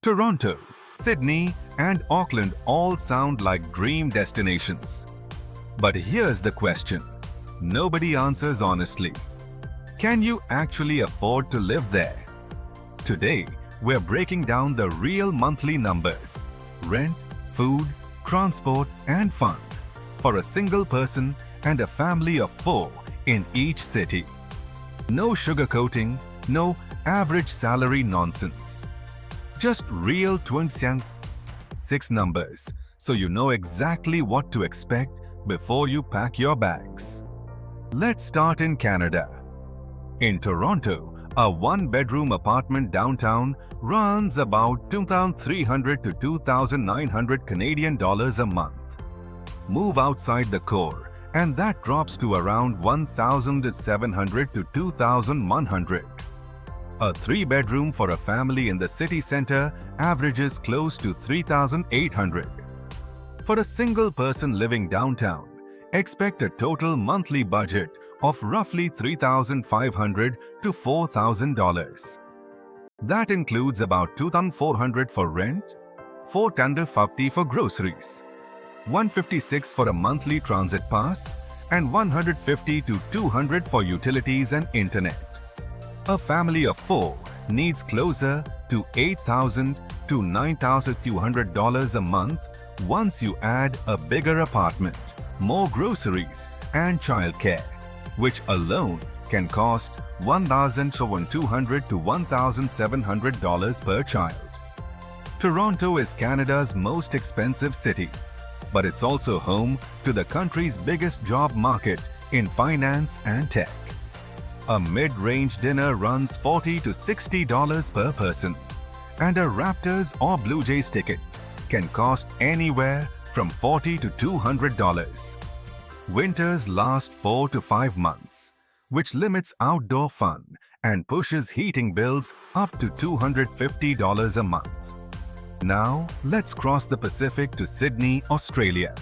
Toronto, Sydney, and Auckland all sound like dream destinations. But here's the question nobody answers honestly. Can you actually afford to live there? Today, we're breaking down the real monthly numbers rent, food, transport, and fun for a single person and a family of 4 in each city. No sugarcoating, no average salary nonsense. Just real 26 numbers so you know exactly what to expect before you pack your bags. Let's start in Canada. In Toronto, a one-bedroom apartment downtown runs about 2,300 to 2,900 Canadian dollars a month. Move outside the core and that drops to around 1,700 to 2,100. A 3-bedroom for a family in the city center averages close to 3,800. For a single person living downtown, expect a total monthly budget of roughly $3,500 to $4,000. That includes about $2,400 for rent, $450 for groceries, $156 for a monthly transit pass, and $150 to $200 for utilities and internet. A family of 4 needs closer to $8,000 to $9,200 a month once you add a bigger apartment, more groceries, and childcare, which alone can cost $1,200 to $1,700 per child. Toronto is Canada's most expensive city, but it's also home to the country's biggest job market in finance and tech. A mid-range dinner runs $40 to $60 per person, and a Raptors or Blue Jays ticket can cost anywhere from $40 to $200. Winters last 4 to 5 months, which limits outdoor fun and pushes heating bills up to $250 a month. Now, let's cross the Pacific to Sydney, Australia.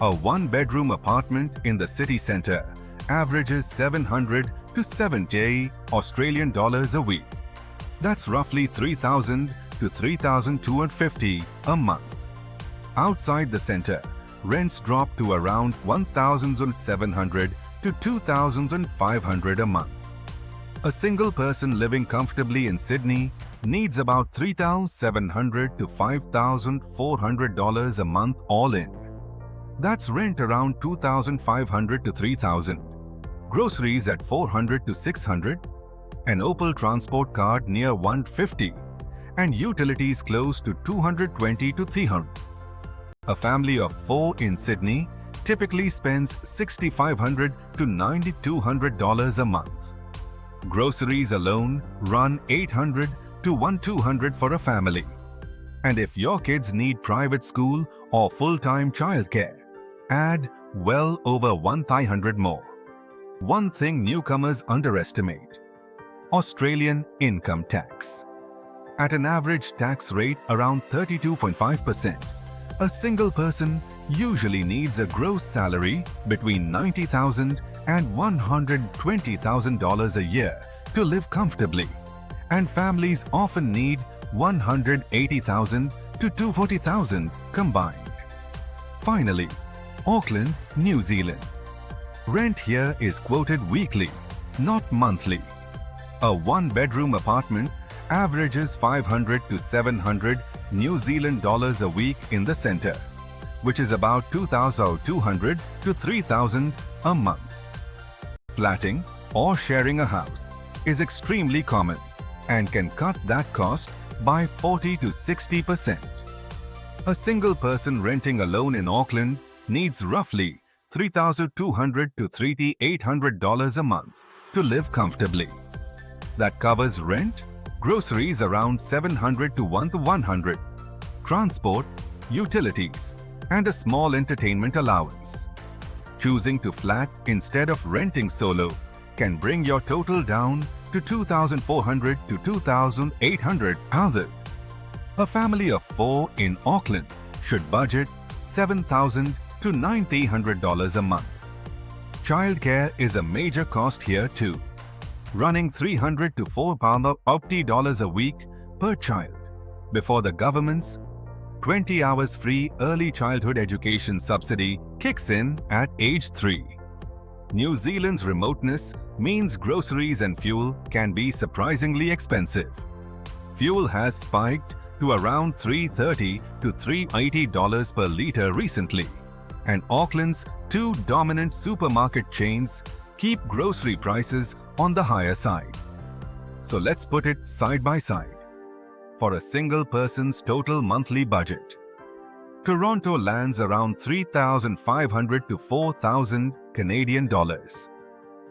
A one-bedroom apartment in the city centre averages 700 to 70 Australian dollars a week. That's roughly 3,000 to 3,250 a month. Outside the centre, rents drop to around 1,700 to 2,500 a month. A single person living comfortably in Sydney needs about $3,700 to $5,400 a month all in. That's rent around $2,500 to $3,000, groceries at $400 to $600, an Opal transport card near $150, and utilities close to $220 to $300. A family of 4 in Sydney typically spends $6,500 to $9,200 a month. Groceries alone run $800 to $1,200 for a family. And if your kids need private school or full-time childcare, add well over $1,500 more. One thing newcomers underestimate: Australian income tax. At an average tax rate around 32.5%, a single person usually needs a gross salary between $90,000 and $120,000 a year to live comfortably, and families often need $180,000 to $240,000 combined. Finally, Auckland, New Zealand. Rent here is quoted weekly, not monthly. A one-bedroom apartment averages 500 to 700 New Zealand dollars a week in the centre, which is about 2,200 to 3,000 a month. Flatting or sharing a house is extremely common and can cut that cost by 40 to 60%. A single person renting alone in Auckland needs roughly $3,200 to $3,800 a month to live comfortably. That covers rent, groceries around $700 to $1,100, transport, utilities, and a small entertainment allowance. Choosing to flat instead of renting solo can bring your total down to $2,400 to $2,800. A family of 4 in Auckland should budget $7,000 to $9,300 a month. Childcare is a major cost here too, running $300 to $450 a week per child, before the government's 20 hours free early childhood education subsidy kicks in at age 3. New Zealand's remoteness means groceries and fuel can be surprisingly expensive. Fuel has spiked to around $330 to $380 per litre recently, and Auckland's 2 dominant supermarket chains keep grocery prices on the higher side. So let's put it side by side. For a single person's total monthly budget, Toronto lands around 3,500 to 4,000 Canadian dollars.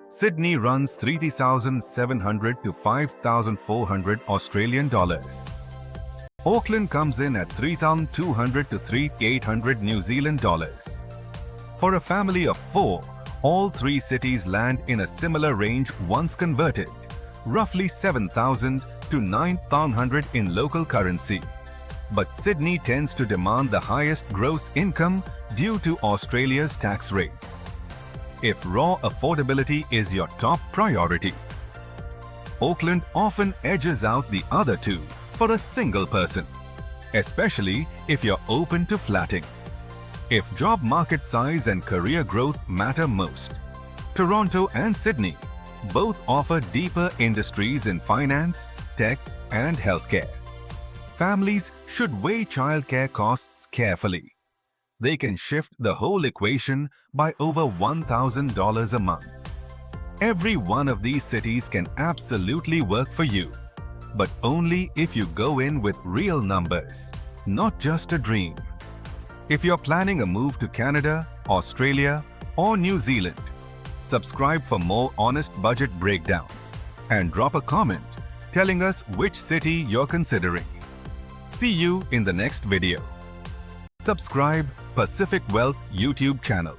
Sydney runs 3,700 to 5,400 Australian dollars. Auckland comes in at 3,200 to 3,800 New Zealand dollars. For a family of 4, all 3 cities land in a similar range once converted, roughly 7,000 to 9,100 in local currency. But Sydney tends to demand the highest gross income due to Australia's tax rates. If raw affordability is your top priority, Auckland often edges out the other 2 for a single person, especially if you're open to flatting. If job market size and career growth matter most, Toronto and Sydney both offer deeper industries in finance, tech, and healthcare. Families should weigh childcare costs carefully. They can shift the whole equation by over $1,000 a month. Every one of these cities can absolutely work for you, but only if you go in with real numbers, not just a dream. If you're planning a move to Canada, Australia, or New Zealand, subscribe for more honest budget breakdowns and drop a comment telling us which city you're considering. See you in the next video. Subscribe Pacific Wealth YouTube channel.